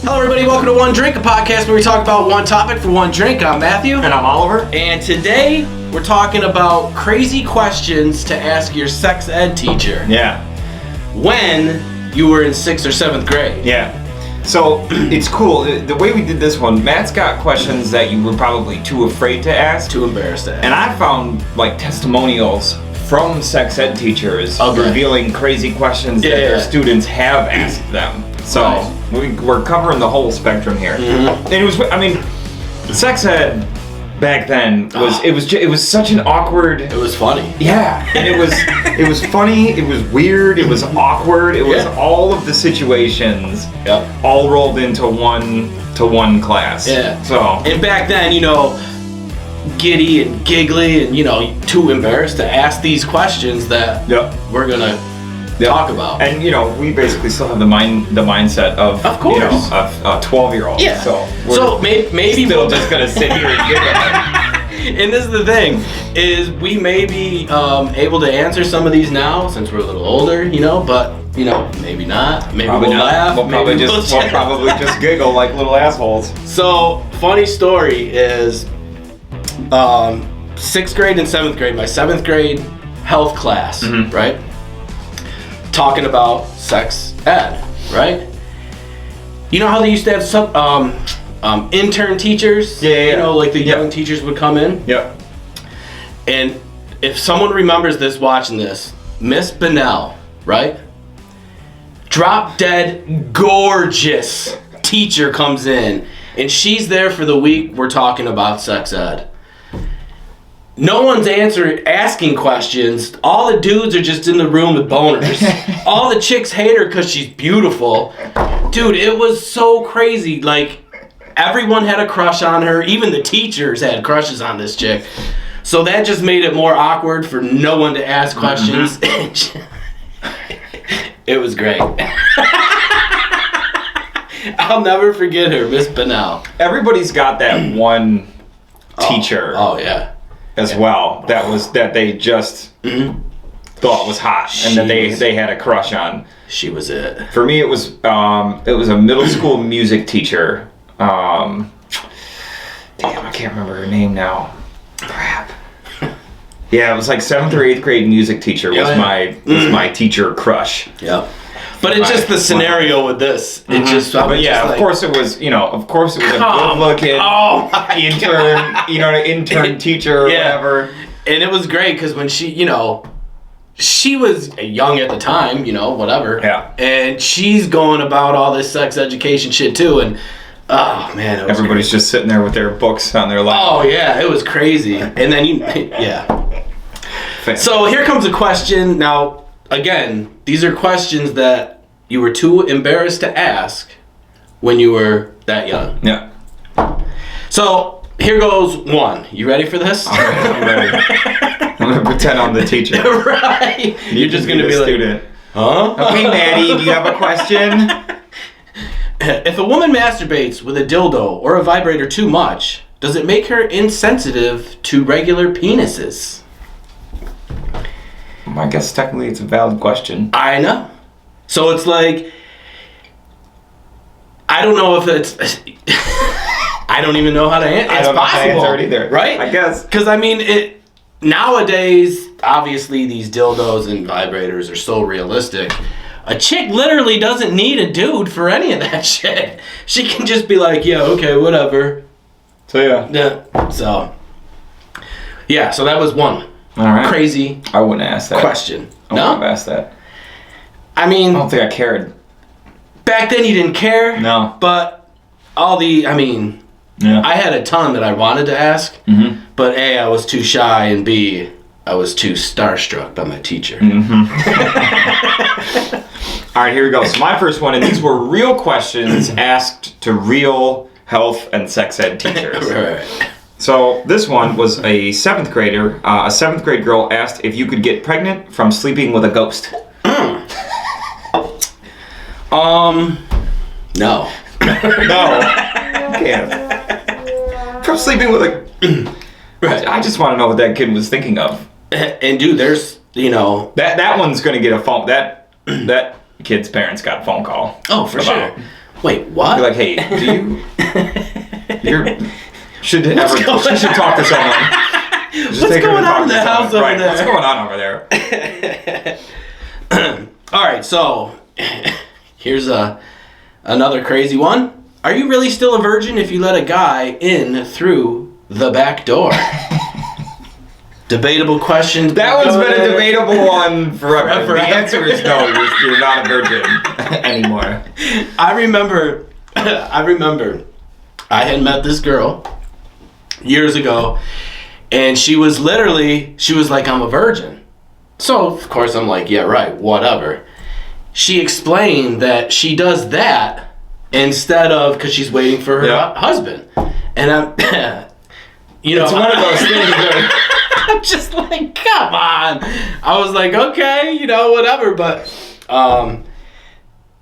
Hello everybody, welcome to One Drink, a podcast where we talk about one topic for one drink. I'm Matthew. And I'm Oliver. And today, we're talking about crazy questions to ask your sex ed teacher. Yeah. When you were in 6th or 7th grade. Yeah. So, it's cool. The way we did this one, Matt's got questions that you were probably too afraid to ask. Too embarrassed to ask. And I found, testimonials from sex ed teachers revealing crazy questions that their students have asked them. So, we're covering the whole spectrum here. Mm-hmm. And it was, sex ed back then it was such an awkward. It was funny. Yeah, and it was funny. It was weird. It was awkward. It was all of the situations, all rolled into one class. Yeah. So and back then, giddy and giggly and too embarrassed to ask these questions that we're gonna talk about. And we basically still have the mindset of course, of a 12-year-old. Yeah. So maybe still just gonna sit here and giggle. And this is the thing, is we may be able to answer some of these now since we're a little older, but maybe not. Maybe probably we'll not. laugh. We'll probably just giggle like little assholes. So funny story is 6th grade and 7th grade, my 7th grade health class, right? Talking about sex ed, right? You know how they used to have some intern teachers? Yeah. Like the young teachers would come in? Yep. And if someone remembers this, watching this, Miss Bennell, right? Drop dead gorgeous teacher comes in, and she's there for the week we're talking about sex ed. No one's asking questions. All the dudes are just in the room with boners. All the chicks hate her because she's beautiful. Dude, it was so crazy. Like, everyone had a crush on her. Even the teachers had crushes on this chick. So that just made it more awkward for no one to ask questions. It was great. I'll never forget her, Miss Bennell. Everybody's got that one teacher. Oh yeah. As well, that they just thought was hot and that they had a crush on. She was it. For me, it was a middle school music teacher. Damn, I can't remember her name now. Crap. Yeah, it was like 7th or 8th grade music teacher was my teacher crush. Yep. But it's just the scenario with this. It just. But yeah, of course it was. Of course it was a good-looking intern teacher or whatever. And it was great because when she was young at the time, whatever. Yeah. And she's going about all this sex education shit too, and oh man, it was everybody's just sitting there with their books on their lap. Oh yeah, it was crazy. And then So here comes a question. Now, again, these are questions that you were too embarrassed to ask when you were that young. Yeah. So here goes one. You ready for this? All right, I'm ready. I'm gonna pretend I'm the teacher. Right. You're just gonna be like, student. huh? Okay, Maddie, do you have a question? If a woman masturbates with a dildo or a vibrator too much, does it make her insensitive to regular penises? I guess technically it's a valid question. I know. So it's like, I don't know if it's, I don't even know how to answer. It's possible. I don't know how to answer it either. Right? I guess. Because nowadays, obviously these dildos and vibrators are so realistic. A chick literally doesn't need a dude for any of that shit. She can just be like, yeah, okay, whatever. So so that was one. All right. Crazy. I wouldn't ask that Question. I wouldn't have asked that. I mean, I don't think I cared. Back then you didn't care. No. But I had a ton that I wanted to ask. Mm-hmm. But A, I was too shy, and B, I was too starstruck by my teacher. Mm-hmm. All right, here we go. So my first one, and these were real questions asked to real health and sex ed teachers. Right. So this one was a 7th grader. A 7th grade girl asked if you could get pregnant from sleeping with a ghost. No. No. Yeah. From sleeping with a... Right. I just want to know what that kid was thinking of. And dude, there's, That one's going to get a phone... That kid's parents got a phone call. Oh, for sure. Wait, what? You're like, hey, do you? She should talk to someone. Just What's take her to going talk on in to the someone. house over Right, there? what's going on over there? All right, so here's another crazy one. Are you really still a virgin if you let a guy in through the back door? Debatable question. That one's been a debatable one forever. Forever. The answer is no. You're not a virgin anymore. I remember I had met this girl years ago, and she was like, I'm a virgin. So, of course, I'm like, yeah, right, whatever. She explained that she does that instead of, because she's waiting for her husband. And I'm, It's one of those things where... I'm just like, come on. I was like, okay, whatever. But,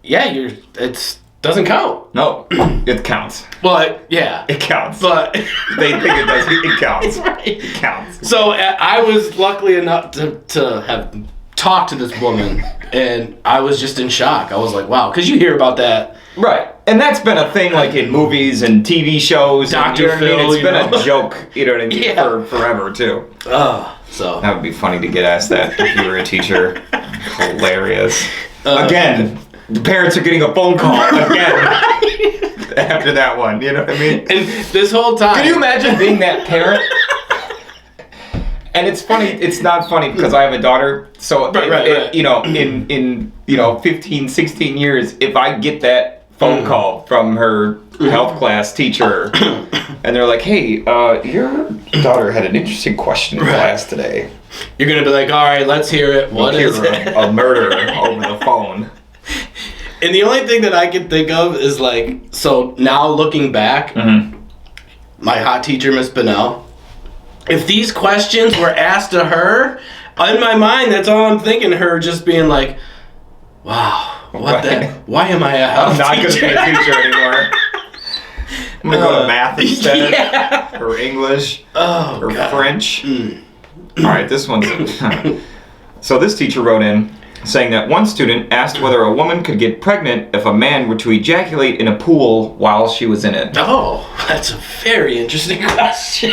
it doesn't count. No, it counts. But, yeah. It counts. But they think it does. It counts. Right. It counts. So I was luckily enough to have talked to this woman, and I was just in shock. I was like, wow, because you hear about that. Right. And that's been a thing like in movies and TV shows. Dr. And, you know what I mean? It's Phil, been a joke, you know what I mean, Yeah. for forever too. So That would be funny to get asked that if you were a teacher. Hilarious. Again, the parents are getting a phone call again after that one, you know what I mean? and this whole time. Can you imagine being that parent? And it's funny, it's not funny because I have a daughter, so Right. you know, in 15, 16 years, if I get that phone call from her health class teacher and they're like, hey, your daughter had an interesting question in class today. You're going to be like, all right, let's hear it. What is it? A murder over the phone. And the only thing that I can think of is like, so now looking back, my hot teacher, Miss Bennell, if these questions were asked to her, in my mind, that's all I'm thinking, her just being like, wow, why am I a health I'm not going to teacher? be a teacher anymore. I'm going to go to math instead. Yeah. Or English. Oh, Or God. French. All right, this one's... So this teacher wrote in saying that one student asked whether a woman could get pregnant if a man were to ejaculate in a pool while she was in it. Oh, that's a very interesting question.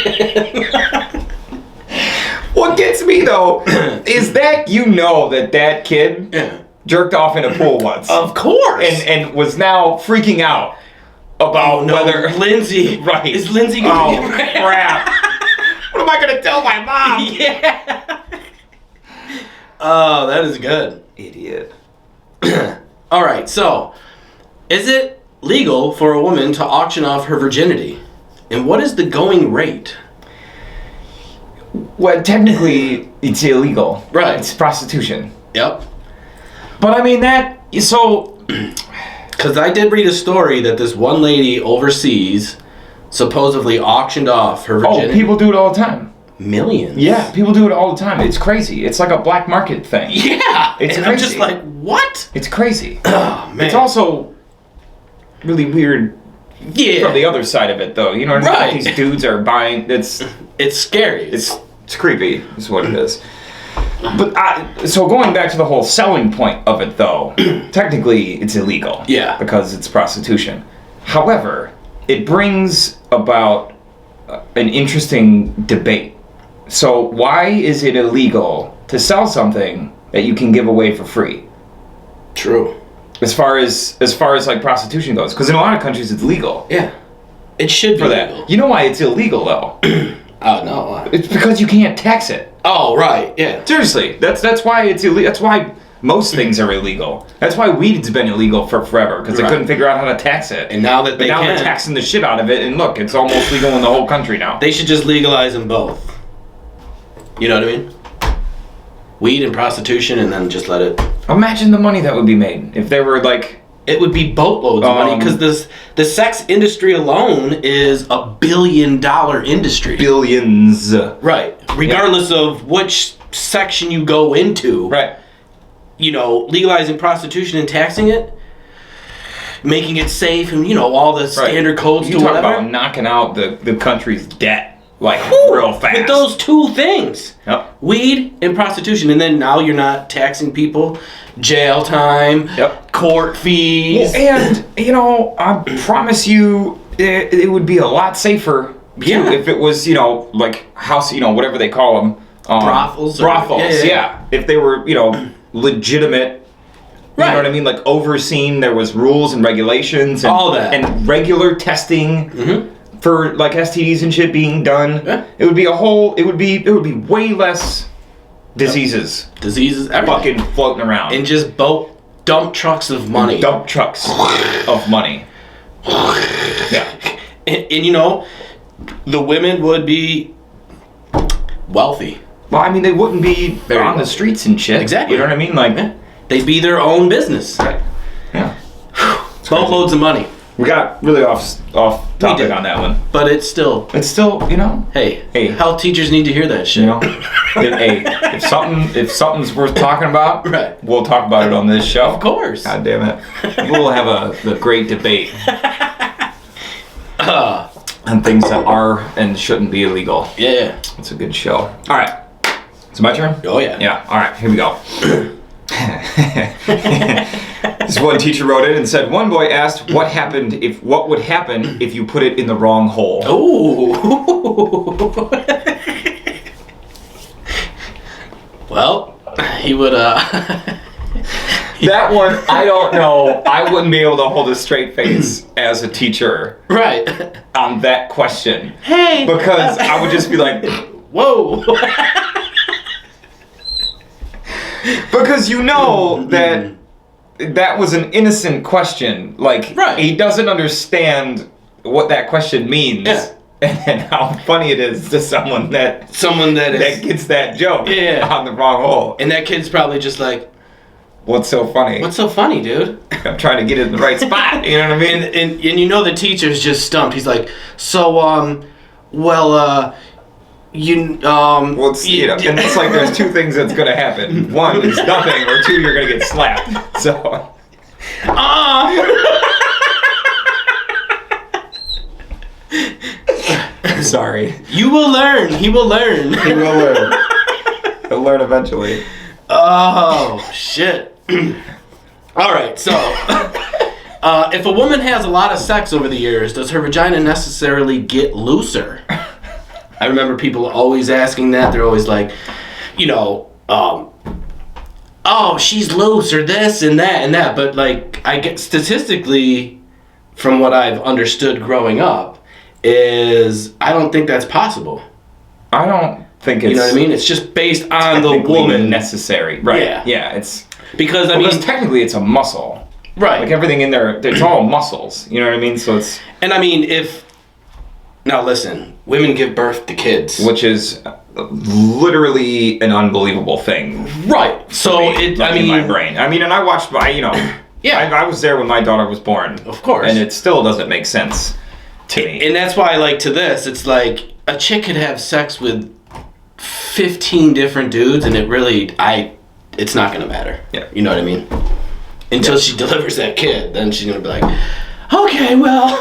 What gets me, though, is that that kid Yeah. jerked off in a pool once. Of course. And was now freaking out about whether... Lindsay. Right. Is Lindsay going to Oh, crap. What am I going to tell my mom? Yeah. Oh, that is good. Idiot. All right, so is it legal for a woman to auction off her virginity? And what is the going rate? Well, technically, it's illegal. Right. It's prostitution. Yep. But I mean, so... Because I did read a story that this one lady overseas supposedly auctioned off her virginity. Oh, people do it all the time. Millions. Yeah, people do it all the time. It's crazy. It's like a black market thing. Yeah. It's and crazy. I'm just like, what? It's crazy. Oh, man. It's also really weird yeah. from the other side of it, though. You know what I mean? Right. Like these dudes are buying... It's scary. It's creepy, is what it is. But so going back to the whole selling point of it, though, technically it's illegal. Yeah. Because it's prostitution. However, it brings about an interesting debate. So why is it illegal to sell something that you can give away for free? True. As far as like prostitution goes, because in a lot of countries it's legal. Yeah. It should be For that. legal. You know why it's illegal though? Oh, no. It's because you can't tax it. Oh, right. Yeah. Seriously, that's why it's illegal. That's why most things are illegal. That's why weed's been illegal for forever, because they Right. couldn't figure out how to tax it. And now that But now can, they're taxing the shit out of it, and look, it's almost legal in the whole country now. they should just legalize them both. You know what I mean? Weed and prostitution, and then just let it... Imagine the money that would be made if there were like... It would be boatloads of money, because the sex industry alone is $1 billion industry. Billions. Right. Regardless of which section you go into. Right. You know, legalizing prostitution and taxing it, making it safe, and all the standard codes You to talk whatever. about knocking out the country's debt. like real fast. With those two things. Yep. Weed and prostitution. And then now you're not taxing people. Jail time. Yep. Court fees. Well, and, I promise you it would be a lot safer too, if it was, like house, whatever they call them. Brothels. Brothels, yeah. If they were, legitimate. You know what I mean? Like overseen, there was rules and regulations and all that. And regular testing for like STDs and shit being done. Yeah. It would be way less diseases. Diseases, everything. Fucking floating around. And just dump trucks of money. Dump trucks of money. Yeah. And the women would be wealthy. Well, I mean, they wouldn't be on the streets and shit. Exactly. You know what I mean? Like, they'd be their own business. Right. Yeah. Boatloads of money. We got really off topic on that one. But it's still, Hey, health teachers need to hear that shit. Hey, if something's worth talking about, right, we'll talk about it on this show. Of course. God damn it. We'll have a great debate on things that are and shouldn't be illegal. Yeah. It's a good show. All right. Is it my turn? Oh, yeah. Yeah. All right. Here we go. This one teacher wrote in and said, one boy asked what would happen if you put it in the wrong hole. Oh. Well, he would That one, I don't know. I wouldn't be able to hold a straight face as a teacher. Right. On that question. Hey. Because I would just be like, whoa. Because that was an innocent question. Like, he doesn't understand what that question means. Yeah. And how funny it is to someone that gets that joke on the wrong hole. And that kid's probably just like, what's so funny? What's so funny, dude? I'm trying to get it in the right spot. You know what I mean? And the teacher's just stumped. He's like, so, and it's like there's two things that's gonna happen. One is nothing, or two, you're gonna get slapped. So. I'm sorry. You will learn. He will learn. He will learn. He'll learn eventually. Oh, shit. All right, so if a woman has a lot of sex over the years, does her vagina necessarily get looser? I remember people always asking that. They're always like, oh, she's loose or this and that and that. But like, I get statistically, from what I've understood growing up, is I don't think that's possible. I don't think it's... You know what I mean? It's just based on the woman. Necessary. Right. Yeah. Yeah, it's... Because technically it's a muscle. Right. Like everything in there, it's all muscles. You know what I mean? So it's... And I mean, now listen, women give birth to kids. Which is literally an unbelievable thing. Right. So in my brain. I mean, and I watched yeah. I was there when my daughter was born. Of course. And it still doesn't make sense to me. And that's why, like, to this, it's like a chick could have sex with 15 different dudes and it's not gonna matter. Yeah. You know what I mean? Until she delivers that kid, then she's gonna be like, okay, well,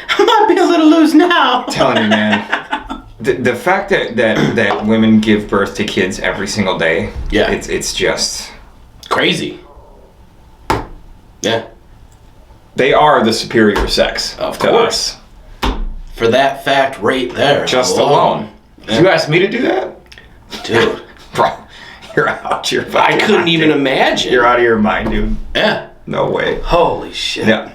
I might be a little loose now. I'm telling you, man. The fact that women give birth to kids every single day, it's just crazy. Yeah. They are the superior sex of to course. Us. For that fact right there. Just alone. Yeah. Did you ask me to do that? Dude. Bro, you're out your I couldn't even imagine. You're out of your mind, dude. Yeah. No way. Holy shit. Yeah.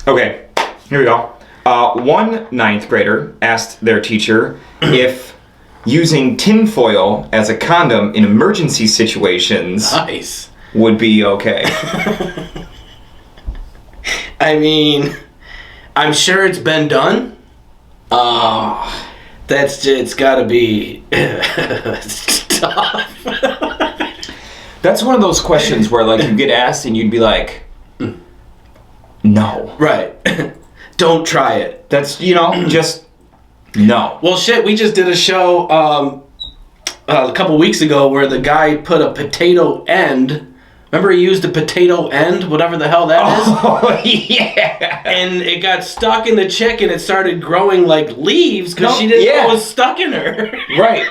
Okay, here we go. One ninth grader asked their teacher if using tinfoil as a condom in emergency situations would be okay. I mean, I'm sure it's been done. It's gotta be tough. That's one of those questions where like you get asked and you'd be like, no. Right. Don't try it. That's, just no. Well, shit, we just did a show a couple weeks ago where the guy put a potato end. Remember he used a potato end, whatever the hell that is? Oh, yeah. And it got stuck in the chick and it started growing like leaves because she didn't know it was stuck in her. Right.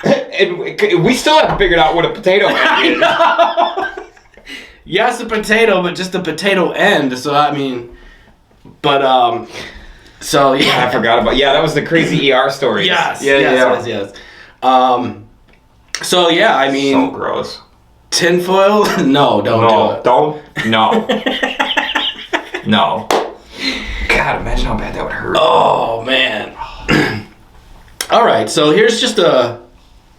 And we still haven't figured out what a potato end is. No. Yes, a potato, but just a potato end. So, I mean, but, so, yeah. I forgot about, that was the crazy ER story. Yes. Yes. So, yeah, I mean. So gross. Tinfoil? No, don't do it. No. No. God, imagine how bad that would hurt. Oh, man. All right, so here's just a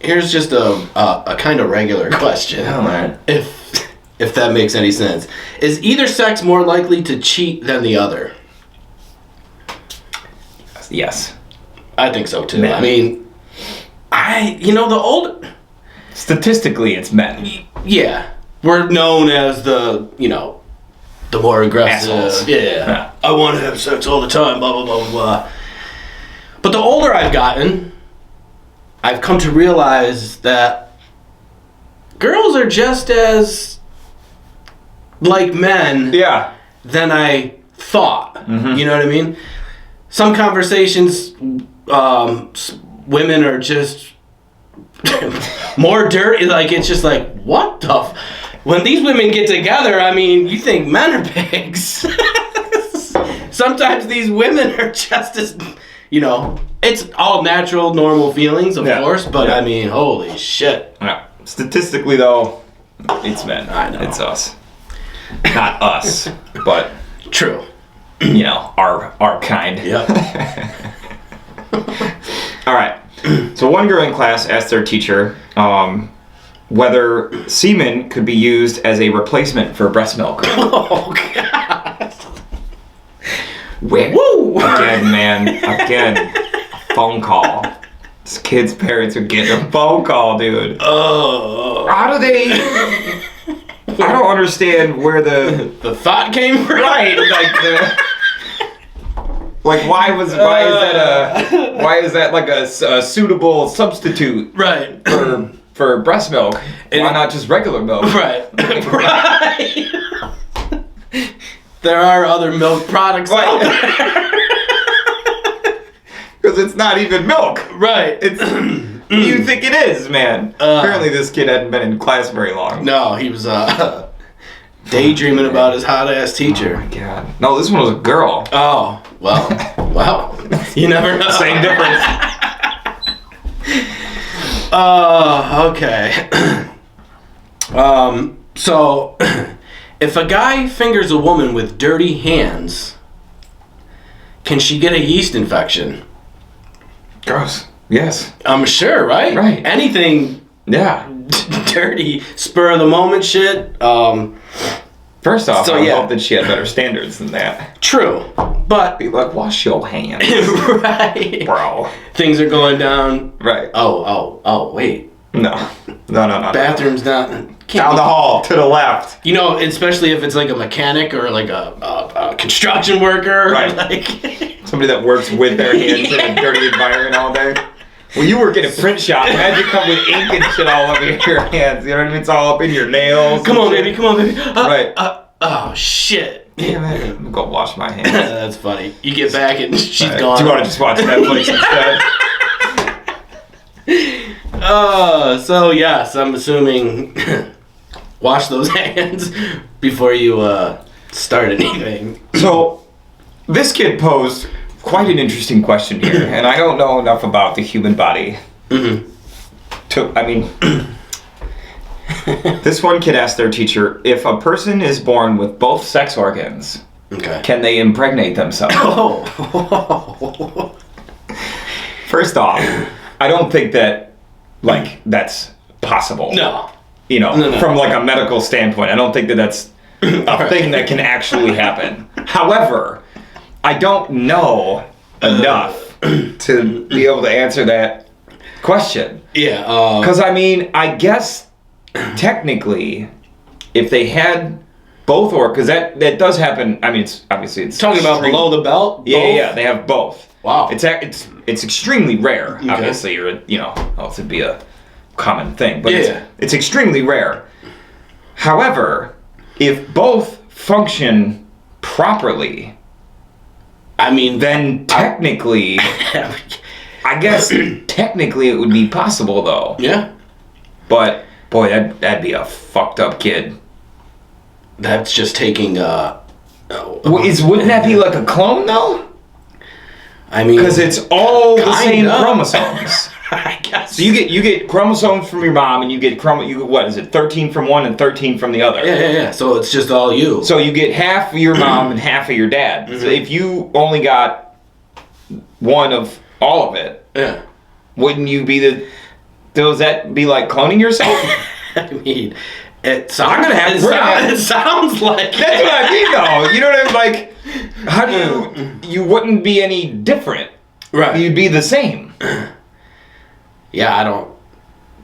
kind of regular question. Oh, man. If that makes any sense. Is either sex more likely to cheat than the other? Yes. I think so too. Men. I mean, the old. Statistically, it's men. Yeah, we're known as the more aggressive. Assholes. Yeah. I want to have sex all the time. Blah blah blah blah. But the older I've gotten, I've come to realize that girls are just as like men. Yeah. Than I thought. Mm-hmm. You know what I mean? Some conversations, women are just more dirty. Like, it's just like, what the when these women get together, I mean, you think men are pigs. Sometimes these women are just as, it's all natural, normal feelings, of course, but I mean, holy shit. Yeah. Statistically, though, it's men. I know. It's us. Not us, but true. Our kind. Yep. All right. So one girl in class asked their teacher whether semen could be used as a replacement for breast milk. Oh God. Woo! Again. Phone call. This kid's parents are getting a phone call, dude. Oh. How do they? I don't understand where the thought came from. Right, why is that like a suitable substitute? Right. For breast milk? Why not just regular milk? Right. Right. There are other milk products out there. Because it's not even milk. Right. It's you think it is, man. Apparently this kid hadn't been in class very long. No, he was daydreaming about his hot-ass teacher. Oh my God. No, this one was a girl. Oh, well, you never know. Same difference. Okay. So, if a guy fingers a woman with dirty hands, can she get a yeast infection? Gross. Yes. I'm sure, right? Right. Anything dirty, spur of the moment shit. First off, So, I yeah. hope that she had better standards than that. True, but Be like, wash your hands, right, bro. things are going down. Right. Oh, wait. No. Bathroom's not. Down the hall to the left. Especially if it's like a mechanic or like a construction worker. Right. Like Somebody that works with their hands in a dirty environment all day. Well, you work at a print shop. Imagine come with ink and shit all over your hands. You know what I mean? It's all up in your nails. Come on, baby. Right. Oh, shit. Damn it. I'm gonna go wash my hands. That's funny. You get back and she's gone. Do you want to just watch Netflix instead? So yes, I'm assuming wash those hands before you start anything. So, this kid posed quite an interesting question here, and I don't know enough about the human body. Mm-hmm. This one kid asked their teacher, if a person is born with both sex organs, can they impregnate themselves? Oh. First off, I don't think that, that's possible. No. No. From, a medical standpoint. I don't think that that's a thing that can actually happen. However, I don't know enough to be able to answer that question. Yeah. Because, I guess, technically, if they had both because that does happen. It's obviously it's talking about below the belt. Yeah, they have both. Wow. It's extremely rare. Okay. Obviously, else it'd be a common thing, but yeah. it's extremely rare. However, if both function properly, I mean, then technically, I guess technically it would be possible though. Yeah. But boy, that'd be a fucked up kid. That's just taking wouldn't that be like a clone though? I mean, because it's all the same of. chromosomes. I guess. So you get chromosomes from your mom, and you get what is it? 13 from one and 13 from the other. Yeah. So it's just all you. So you get half of your mom and half of your dad. So if you only got one of all of it, yeah, wouldn't you be does that be like cloning yourself? I mean, it sounds like that's what I mean though. You know what I mean? Like, how do you wouldn't be any different. Right. You'd be the same. Yeah, I don't.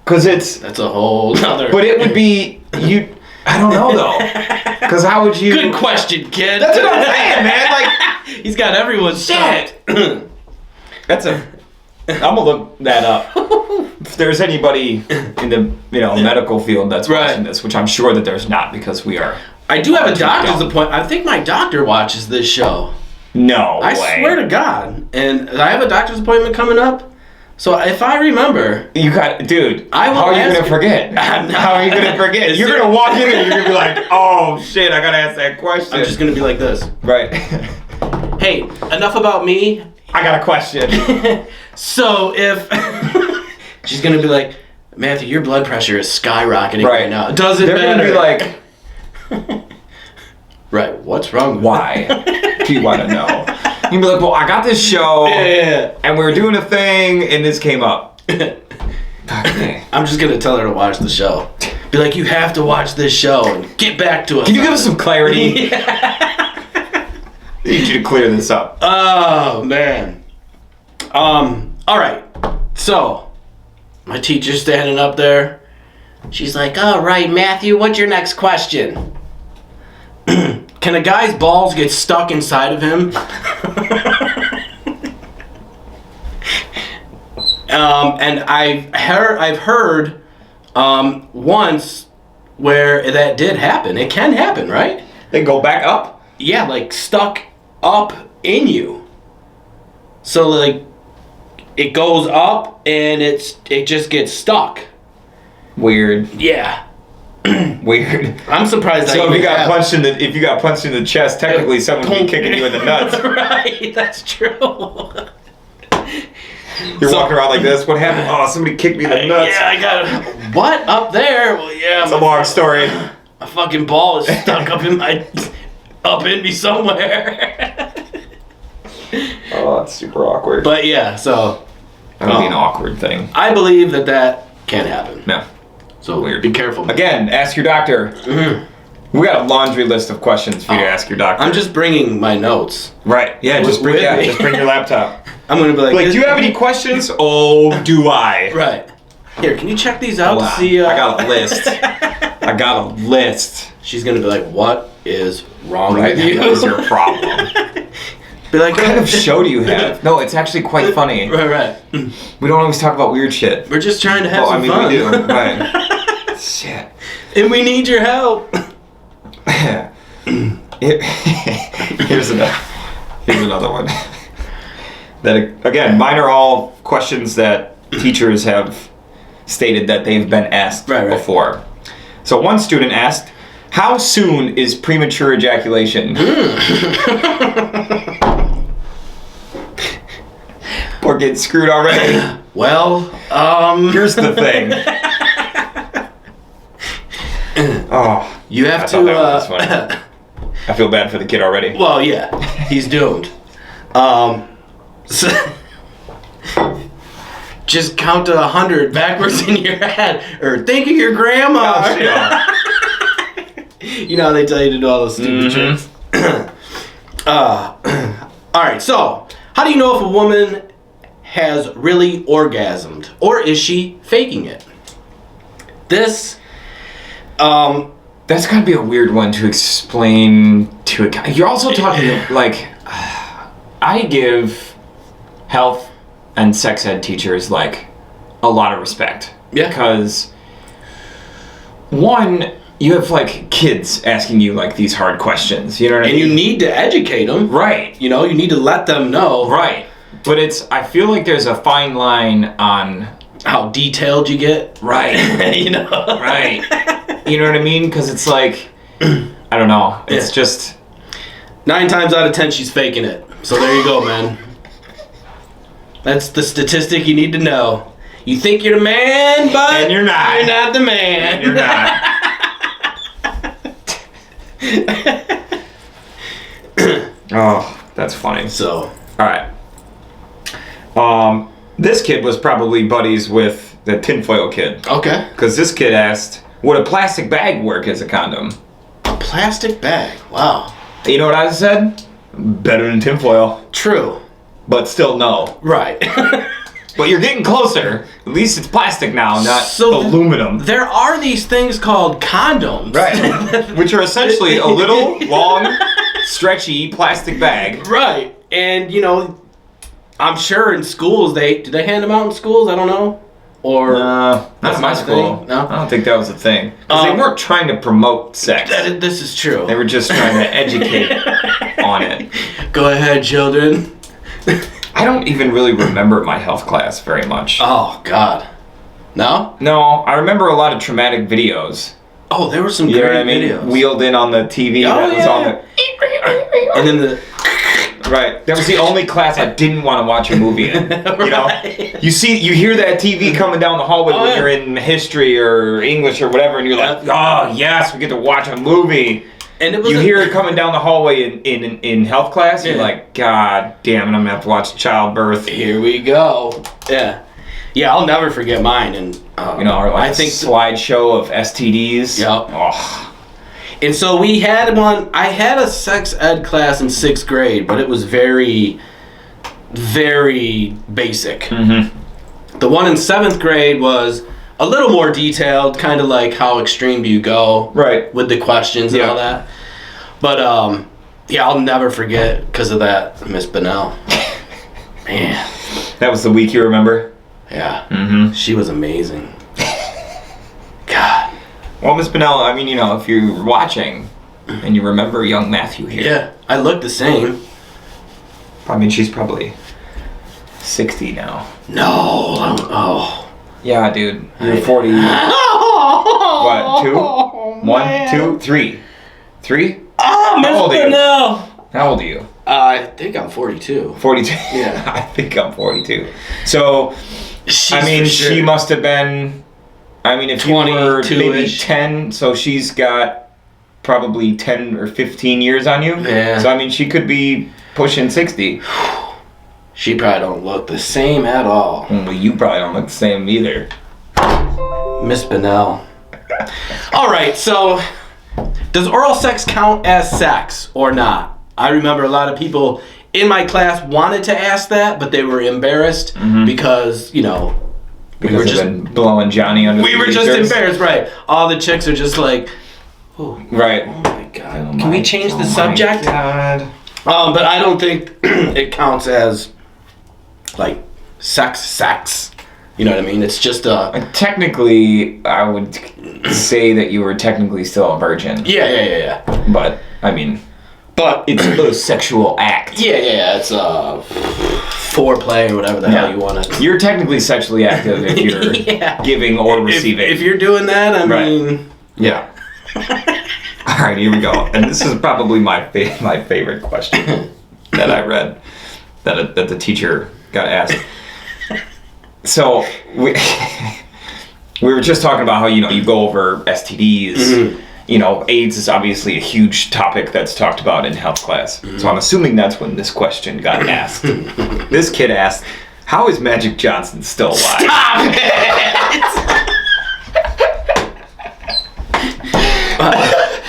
Because that's a whole other. But it would be I don't know though. Because how would you? Good question, kid. That's what I'm saying, man. Like, he's got everyone's shit. I'm gonna look that up. If there's anybody in the medical field that's watching this, which I'm sure that there's not, because we are. I do have a doctor's appointment. I think my doctor watches this show. No way. I swear to God. And I have a doctor's appointment coming up. So if I remember, you got, dude. How are you gonna forget? How are you gonna forget? You're gonna walk in and you're gonna be like, "Oh shit, I gotta ask that question." I'm just gonna be like this. Right. Hey, enough about me. I got a question. So if she's gonna be like, Matthew, your blood pressure is skyrocketing right now. Does it matter? They're gonna be like, right, what's wrong? Why? Do you want to know? You'd be like, well, I got this show, and we were doing a thing, and this came up. Okay. I'm just gonna tell her to watch the show. Be like, you have to watch this show and get back to us. Can you give us some clarity? I need you to clear this up. Oh man. All right. So, my teacher's standing up there. She's like, "All right, Matthew, what's your next question?" Can a guy's balls get stuck inside of him? And I've heard once where that did happen. It can happen, right? They go back up? Yeah, like stuck up in you. So like it goes up and it just gets stuck. Weird. Yeah. Weird. I'm surprised. So if you got punched in the chest, technically someone would be kicking you in the nuts. Right, that's true. You're walking around like this. What happened? Oh, somebody kicked me in the nuts. Yeah, I got what up there? Well, yeah. It's a long story. My fucking ball is stuck up in me somewhere. Oh, that's super awkward. But yeah, so that would be an awkward thing. I believe that can happen. No. So weird. Be careful. Again, ask your doctor. Mm-hmm. We got a laundry list of questions for you to ask your doctor. I'm just bringing my notes. Right. Yeah. Just bring your laptop. I'm gonna be like, do you have any questions? Oh, do I? Right. Here, can you check these out to see? I got a list. I got a list. She's gonna be like, "What is wrong with you? What is your problem?" Be like, what kind of show do you have? No, it's actually quite funny. Right. We don't always talk about weird shit. We're just trying to have some fun. I mean, we do. Right. Shit. And we need your help. Here's another one. That again, mine are all questions that teachers have stated that they've been asked before. So one student asked, "How soon is premature ejaculation?" We're getting screwed already. Well, here's the thing. Oh, you have to. I feel bad for the kid already. Well, yeah, he's doomed. So, just count to 100 backwards in your head, or think of your grandma. Oh, You know how they tell you to do all those stupid tricks. All right. So, how do you know if a woman has really orgasmed, or is she faking it? This. That's gotta be a weird one to explain to a guy. You're also talking like, I give health and sex ed teachers like a lot of respect. Yeah. Because one, you have like kids asking you like these hard questions. You know what I mean? And you need to educate them. Right. You know, you need to let them know. Right. But I feel like there's a fine line on how detailed you get. Right. You know? Right. You know what I mean? Because it's like, I don't know. It's just... 9 times out of 10, she's faking it. So there you go, man. That's the statistic you need to know. You think you're the man, but and you're not. You're not the man. And you're not. Oh, that's funny. So, all right. This kid was probably buddies with the tinfoil kid. Okay. Because this kid asked, would a plastic bag work as a condom? A plastic bag? Wow. You know what I said? Better than tinfoil. True. But still no. Right. But you're getting closer. At least it's plastic now, not aluminum. There are these things called condoms. Right. Which are essentially a little, long, stretchy plastic bag. Right. And, you know, I'm sure in schools, do they hand them out in schools? I don't know. Or not in my school. No? I don't think that was a thing. Because they weren't trying to promote sex. This is true. They were just trying to educate on it. Go ahead, children. I don't even really remember my health class very much. Oh, God. No? No, I remember a lot of traumatic videos. Oh, there were some great videos. Wheeled in on the TV was on the... And then the... Right. That was the only class I didn't want to watch a movie in. You know? You hear that TV coming down the hallway when you're in history or English or whatever, and you're like, oh, yes, we get to watch a movie. And you hear it coming down the hallway in health class, and you're like, God damn it, I'm going to have to watch childbirth. Here we go. Yeah. Yeah, I'll never forget mine. And I think slideshow of STDs. Yep. Oh. And so I had a sex ed class in 6th grade, but it was very, very basic. Mm-hmm. The one in 7th grade was a little more detailed, kind of like how extreme do you go with the questions and all that. But, I'll never forget because of that, Miss Bennell. Man. That was the week you remember? Yeah. Mm-hmm. She was amazing. God. Well, Miss Bennell, I mean, if you're watching and you remember young Matthew here. Yeah, I look the same. I mean, she's probably 60 now. No. Oh. Yeah, dude. You're 40. What, 2? 1, 2, 3. 3? Oh, Miss Bennell. How old are you? I think I'm 42. 42? Yeah. I think I'm 42. So, She's she must have been... if 22-ish. you were maybe 10, so she's got probably 10 or 15 years on you. Yeah. So, she could be pushing 60. She probably don't look the same at all. Well, you probably don't look the same either. Miss Bennell. All right, so does oral sex count as sex or not? I remember a lot of people in my class wanted to ask that, but they were embarrassed because, Because we were just blowing Johnny under the We were just embarrassed, right? All the chicks are just like, oh, right. Oh my God. Can we change the subject? God. But I don't think it counts as like sex. You know what I mean? It's just technically, I would say that you were technically still a virgin. Yeah. But it's a sexual act. Yeah. It's foreplay or whatever the hell you want to. You're technically sexually active if you're giving or receiving. If you're doing that, I mean. Yeah. All right, here we go. And this is probably my favorite question that I read that the teacher got asked. So we were just talking about how you go over STDs. Mm-hmm. AIDS is obviously a huge topic that's talked about in health class. Mm-hmm. So I'm assuming that's when this question got asked. This kid asked, "How is Magic Johnson still alive?" Stop it!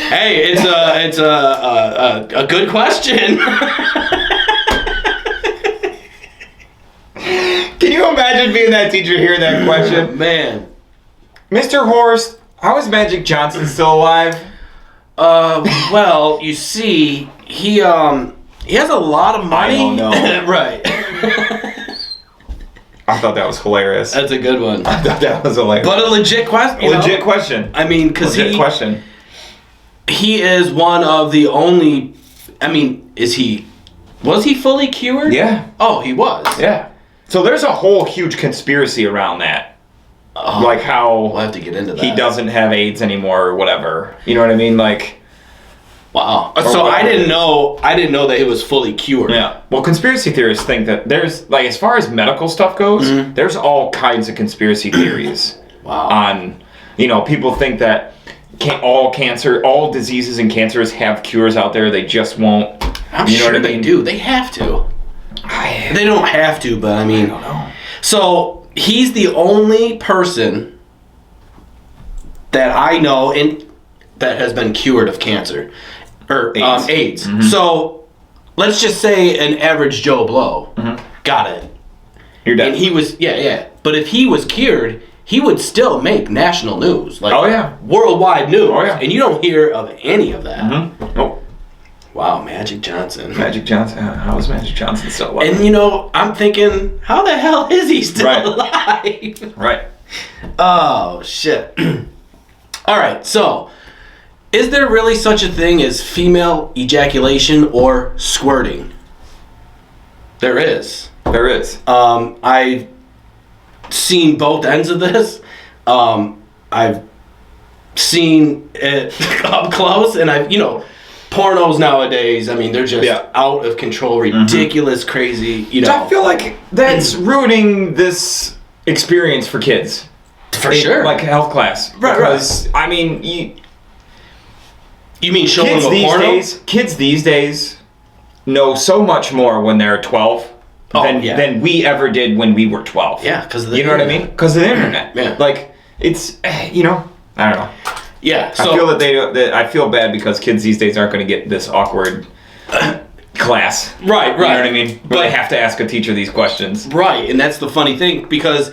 Hey, it's a good question. Can you imagine being that teacher hearing that question? Man. Mr. Horst, how is Magic Johnson still alive? Well, you see, he has a lot of money. I don't know. Right. I thought that was hilarious. That's a good one. I thought that was hilarious. But a legit question. Legit question. I mean, because question. he is one of the only. I mean, was he fully cured? Yeah. Oh, he was. Yeah. So there's a whole huge conspiracy around that. Like how we'll have to get into that. He doesn't have AIDS anymore or whatever. You know what I mean? Like, wow. So I didn't know that it was fully cured. Yeah. Well, conspiracy theorists think that there's, like, as far as medical stuff goes, there's all kinds of conspiracy theories. Wow. On, people think that all diseases and cancers have cures out there. They just won't. I'm sure they do. They have to. They don't have to, but I mean. I don't know. So he's the only person that I know that has been cured of cancer or AIDS. So let's just say an average Joe Blow got it. You're dead. And he was But if he was cured, he would still make national news, like worldwide news. Oh yeah. And you don't hear of any of that. Nope. Wow, Magic Johnson. Magic Johnson. How is Magic Johnson still alive? And I'm thinking, how the hell is he still alive? Right. Oh, shit. All right, so is there really such a thing as female ejaculation or squirting? There is. There is. I've seen both ends of this. I've seen it up close, and pornos nowadays, I mean, they're just out of control, ridiculous, crazy, I feel like that's ruining this experience for kids. For sure. Like health class. Right, because, I mean, you mean showing them a porno? Kids these days know so much more when they're 12 than we ever did when we were 12. Yeah, because of the internet. What I mean? Because of the internet. Yeah. Like, it's, I don't know. Yeah, so I feel I feel bad because kids these days aren't going to get this awkward class. Right. You know what I mean? But they have to ask a teacher these questions. Right, and that's the funny thing, because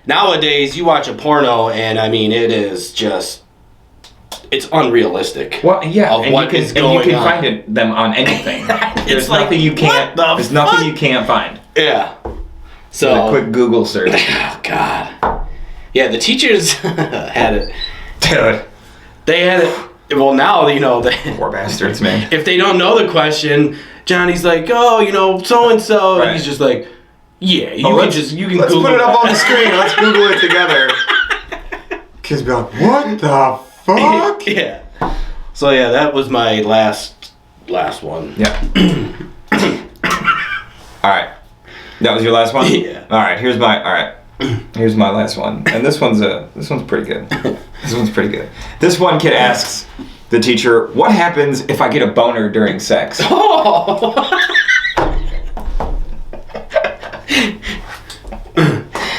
nowadays you watch a porno and I mean it is just, it's unrealistic. Well, yeah, of what is going on. And you can find them on anything. There's nothing you can't. There's nothing you can't find. Yeah. So a quick Google search. Oh God. Yeah, the teachers had it. Dude. They had it. Well, now they poor bastards, man. If they don't know the question, Johnny's like, oh, so and so, and he's just like, yeah, you can Google. Let's put it up on the screen. Let's Google it together. Kids be like, what the fuck? Yeah. So yeah, that was my last one. Yeah. All right. That was your last one? Yeah. All right. Here's my last one, and this one's pretty good. This one kid asks the teacher, "What happens if I get a boner during sex?" Oh.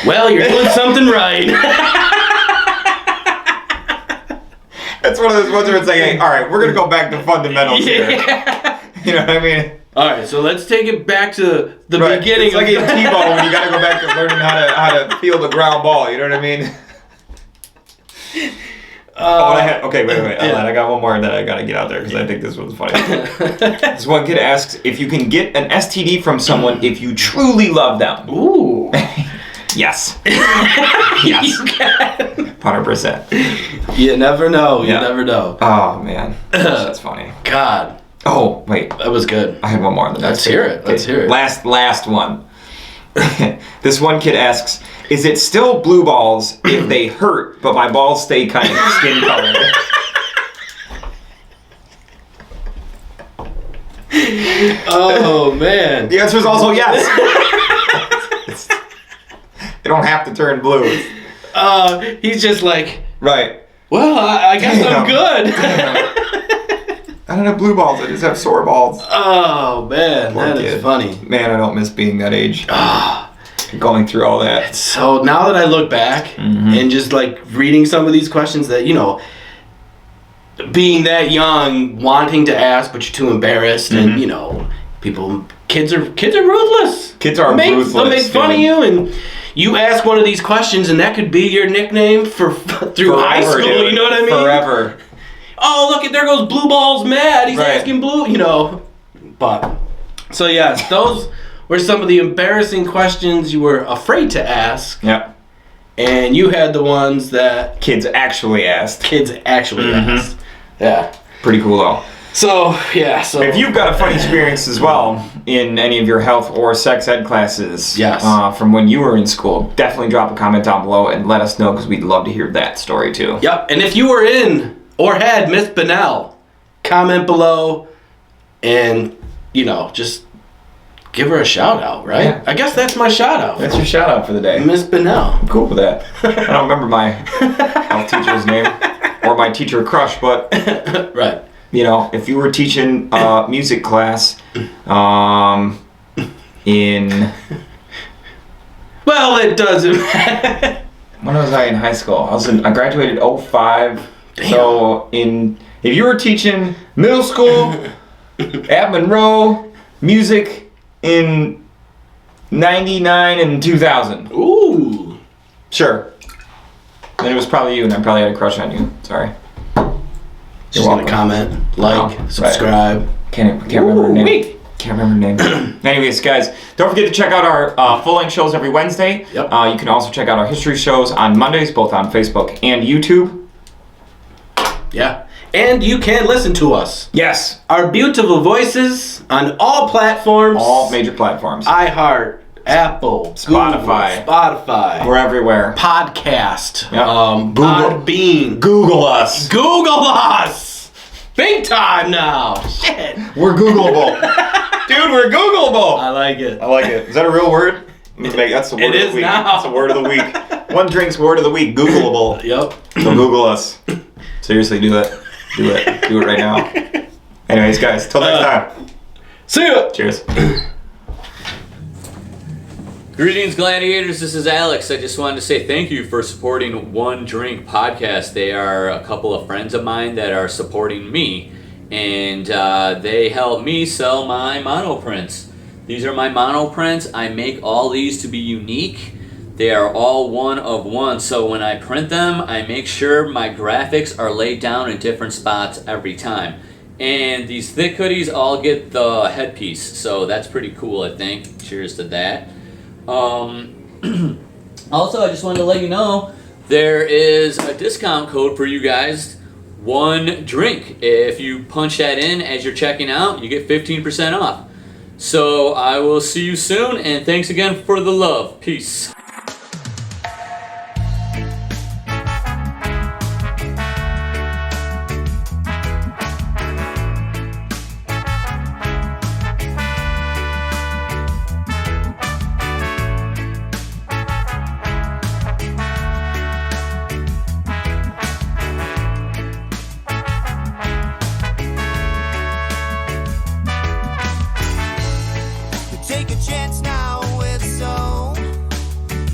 Well, you're doing something right. That's one of those ones where it's like, hey, all right, we're gonna go back to fundamentals here. You know what I mean? All right, so let's take it back to the beginning. It's like in T-ball when you gotta go back to learning how to feel the ground ball. You know what I mean? Wait. I got one more that I gotta get out there because I think this one's funny. This one kid asks if you can get an STD from someone if you truly love them. Ooh. Yes. Yes. You can. 100%. You never know. You never know. Oh man, that's funny. God. Oh wait, that was good. I had one more. Let's hear it. Let's hear it. Last one. This one kid asks, "Is it still blue balls if they hurt, but my balls stay kind of skin colored?" Oh man. The answer is also yes. They don't have to turn blue. He's just like, right. Well, I guess I'm good. I don't have blue balls. I just have sore balls. Oh man, Poor that kid. is funny. Man, I don't miss being that age. Going through all that. So now that I look back and just like reading some of these questions that being that young, wanting to ask but you're too embarrassed, and kids are ruthless. Kids are ruthless. They'll make fun of you, and you ask one of these questions, and that could be your nickname through high school. Dude. You know what I mean? Forever. Oh, look, there goes Blue Balls mad. He's asking Blue. But so yes, those were some of the embarrassing questions you were afraid to ask. Yep. And you had the ones that kids actually asked. Asked. Yeah. Pretty cool though. So, yeah. So if you've got a funny experience as well in any of your health or sex ed classes from when you were in school, definitely drop a comment down below and let us know because we'd love to hear that story too. Yep. And if you were in or had Miss Bennell, comment below and, just give her a shout out, right? Yeah. I guess that's my shout out. That's your shout out for the day. Miss Bennell. I'm cool with that. I don't remember my health teacher's name or my teacher crush, but right. If you were teaching music class in... Well, it doesn't matter. When was I in high school? I graduated 05. Damn. So if you were teaching middle school at Monroe music in 99 and 2000. Ooh. Sure. Then it was probably you, and I probably had a crush on you. Sorry. Just gonna comment, subscribe. Right. Can't remember her name. Can't remember her name. Anyways, guys, don't forget to check out our full-length shows every Wednesday. Yep. You can also check out our history shows on Mondays, both on Facebook and YouTube. Yeah. And you can listen to us. Yes. Our beautiful voices on all platforms. All major platforms. iHeart, Apple, Spotify. Google, Spotify. We're everywhere. Podcast. Yep. Google. Bean. Google us. Google us. Big time now. Shit. We're Googleable. Dude, we're Googleable. I like it. I like it. Is that a real word? That's the word of the week. Now. That's the word of the week. One drink's word of the week. Googleable. Yep. So Google us. Seriously, do it. Do it. Do it right now. Anyways, guys, till next time. See ya. Cheers. Greetings, gladiators. This is Alex. I just wanted to say thank you for supporting One Drink Podcast. They are a couple of friends of mine that are supporting me, and they help me sell my monoprints. These are my monoprints. I make all these to be unique. They are all one of one, so when I print them, I make sure my graphics are laid down in different spots every time. And these thick hoodies all get the headpiece, so that's pretty cool, I think. Cheers to that. Also, I just wanted to let you know there is a discount code for you guys, One Drink. If you punch that in as you're checking out, you get 15% off. So I will see you soon, and thanks again for the love. Peace. Take a chance now if so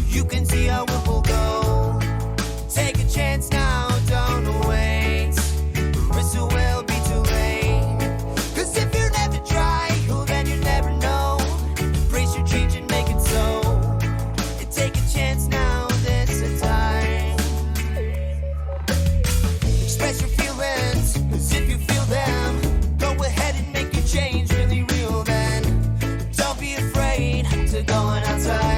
you can see how it will go. Take a chance now, don't wait, or it will be too late. Cause if you never try, well then you never know. Embrace your change and make it so. And take a chance now, this is time. Express your feelings as if you feel them. Go ahead and make your change really real then. Don't be afraid to going outside.